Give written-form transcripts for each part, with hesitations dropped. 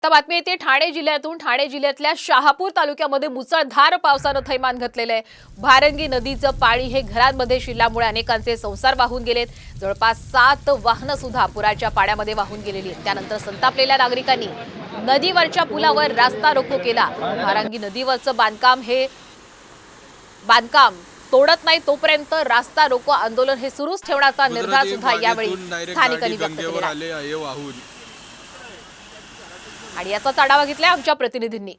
आता बातमी येते ठाणे जिल्ह्यातून। ठाणे जिल्ह्यातल्या शहापूर तालुक्यामध्ये मुसळधार पावसानं थैमान घातलेलं आहे। भारंगी नदीचं पाणी हे घरांमध्ये शिरल्यामुळे अनेकांचे संसार वाहून गेलेत। जवळपास 7 वाहनं सुद्धा पुराच्या पाण्यामध्ये वाहून गेलेली आहेत। त्यानंतर संतापलेल्या नागरिकांनी नदीवरच्या पुलावर रास्ता रोको केला। भारंगी नदीवरचं बांधकाम तोडत नाही तोपर्यंत रास्ता रोको आंदोलन हे सुरूच ठेवण्याचा निर्धार सुद्धा यावेळी स्थानिकांनी व्यक्त केला आहे। आणि याचाच आढावा घेतलाय आमच्या प्रतिनिधींनी।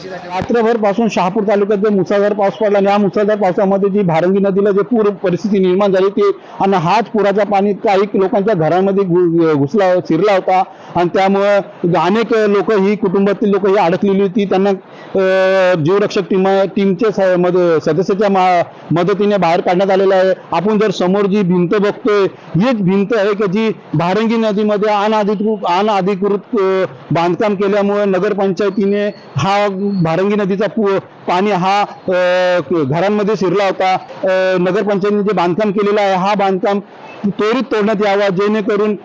रात्रभर पासून शहापूर तालुक्यात जो मुसळधार पाऊस पडला आणि या मुसळधार पावसामध्ये जी भारंगी नदीला जे पूर परिस्थिती निर्माण झाली ती आणि हाच पुराचा पाणी काही लोकांच्या घरांमध्ये शिरला होता आणि त्यामुळे अनेक लोक ही कुटुंबातील लोक ही अडकलेली होती। त्यांना जीवरक्षक टीमचे सदस्याच्या मदतीने बाहेर काढण्यात आलेलं आहे। आपण जर समोर जी भिंत बघतोय हीच भिंत आहे की जी भारंगी नदीमध्ये अनधिकृत बांधकाम केल्यामुळे नगरपंचायतीने हा भारंगी नदीचा पाणी हा घरांमध्ये शिरला होता। नगरपंचायतीने जे बांधकाम केलेलं आहे हा बांधकाम त्वरित तोडण्यात यावा जेणेकरून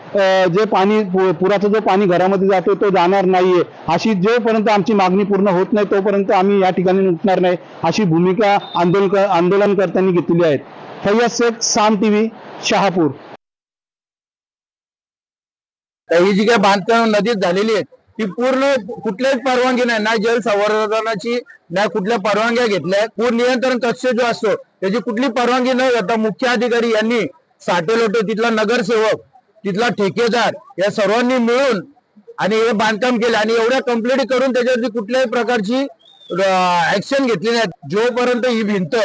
जे पाणी पुराचं जो पाणी घरामध्ये जातो तो जाणार नाहीये। अशी जोपर्यंत आमची मागणी पूर्ण होत नाही तोपर्यंत आम्ही या ठिकाणी उठणार नाही अशी भूमिका आंदोलनकर्त्यांनी घेतलेली आहे। फैयाज शेख, साम टीव्ही, शहापूर। ही जी काही बांधकाम नदीत झालेली आहे ती पूर्ण कुठल्याच परवानगी नाही, ना जल संवर्धनाची ना कुठल्या परवानग्या घेतल्या। पूर नियंत्रण कक्ष जो असतो त्याची कुठली परवानगी न घेता मुख्य अधिकारी यांनी साठेलोटे, तिथला नगरसेवक, तिथला ठेकेदार या सर्वांनी मिळून आणि हे बांधकाम केले आणि एवढ्या कंप्लीट करून त्याच्यावरती कुठल्याही प्रकारची ऍक्शन घेतली नाही। जोपर्यंत ही भिंत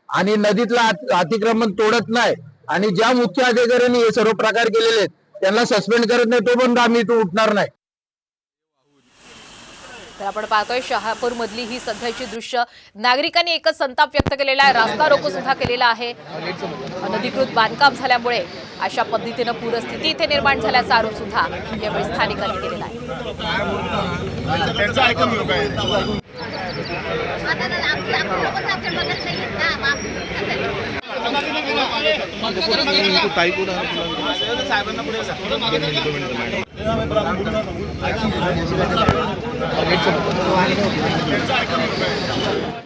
आणि नदीतला अतिक्रमण तोडत नाही आणि ज्या मुख्य अधिकाऱ्यांनी हे सर्व प्रकार केलेले आहेत त्यांना सस्पेंड करत नाही तोपर्यंत आम्ही इथून उठणार नाही। तर आपण पाहतोय शहापूर मधली ही सध्याची दृश्य। नागरिकांनी एकच संताप व्यक्त केलेला आहे, रास्ता रोको सुद्धा केलेला आहे। अनधिकृत बांधकाम झाल्यामुळे अशा पद्धतीने पूरस्थिती इथे निर्माण झाल्याचा आरोप सुद्धा यावेळी स्थानिकांनी केलेला आहे।